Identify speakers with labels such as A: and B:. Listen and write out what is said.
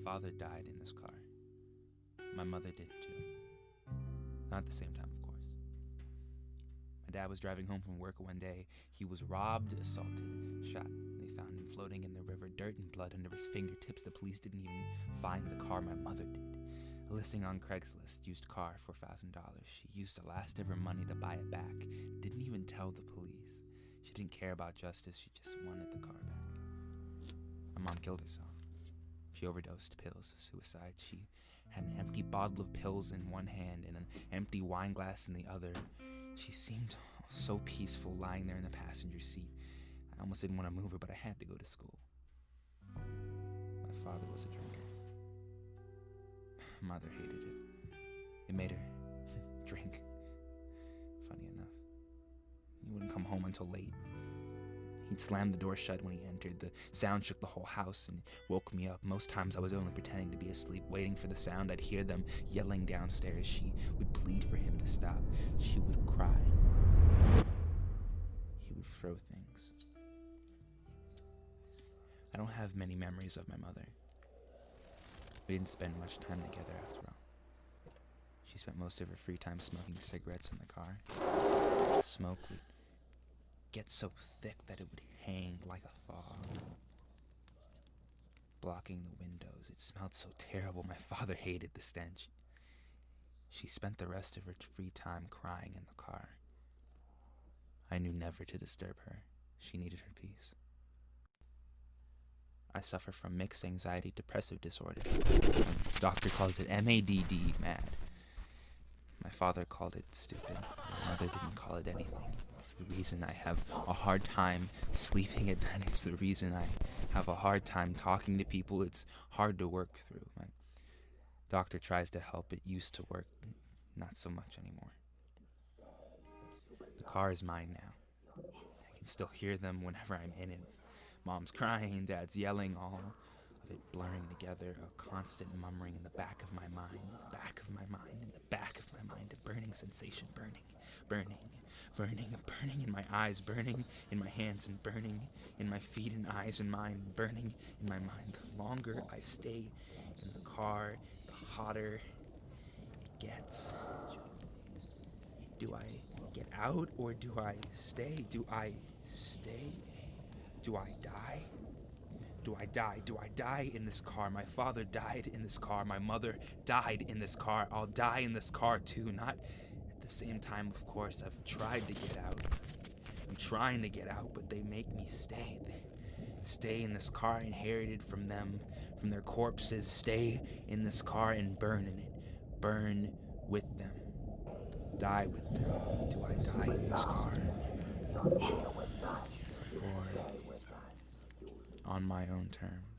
A: father died in this car. My mother did too. Not at the same time, of course. My dad was driving home from work one day. He was robbed, assaulted, shot. They found him floating in the river, dirt and blood under his fingertips. The police didn't even find the car. My mother did. A listing on Craigslist, used car, $4,000. She used the last of her money to buy it back. Didn't even tell the police. She didn't care about justice. She just wanted the car back. My mom killed herself. She overdosed, pills, suicide. She had an empty bottle of pills in one hand and an empty wine glass in the other. She seemed so peaceful lying there in the passenger seat. I almost didn't want to move her, but I had to go to school. My father was a drinker. Mother hated it. It made her drink. Funny enough, he wouldn't come home until late. He'd slam the door shut when he entered. The sound shook the whole house and woke me up. Most times I was only pretending to be asleep, waiting for the sound. I'd hear them yelling downstairs. She would plead for him to stop. She would cry. He would throw things. I don't have many memories of my mother. We didn't spend much time together after all. She spent most of her free time smoking cigarettes in the car. The smoke would get so thick that it would hang like a fog, blocking the windows. It smelled so terrible. My father hated the stench. She spent the rest of her free time crying in the car. I knew never to disturb her. She needed her peace. I suffer from mixed anxiety depressive disorder. The doctor calls it MADD, mad. My father called it stupid. My mother didn't call it anything. It's the reason I have a hard time sleeping at night. It's the reason I have a hard time talking to people. It's hard to work through. My doctor tries to help. It used to work. Not so much anymore. The car is mine now. I can still hear them whenever I'm in it. Mom's crying, Dad's yelling, all of it blurring together, a constant murmuring in the back of my mind, in the back of my mind, a burning sensation, burning in my eyes, burning in my hands, and burning in my feet and eyes and mind, burning in my mind. The longer I stay in the car, the hotter it gets. Do I get out or do I stay? Do I stay? Do I die? Do I die? Do I die in this car? My father died in this car. My mother died in this car. I'll die in this car too. Not at the same time, of course. I've tried to get out. I'm trying to get out, but they make me stay. Stay in this car I inherited from them, from their corpses. Stay in this car and burn in it. Burn with them. Die with them. Do I die in this car? Or on my own terms?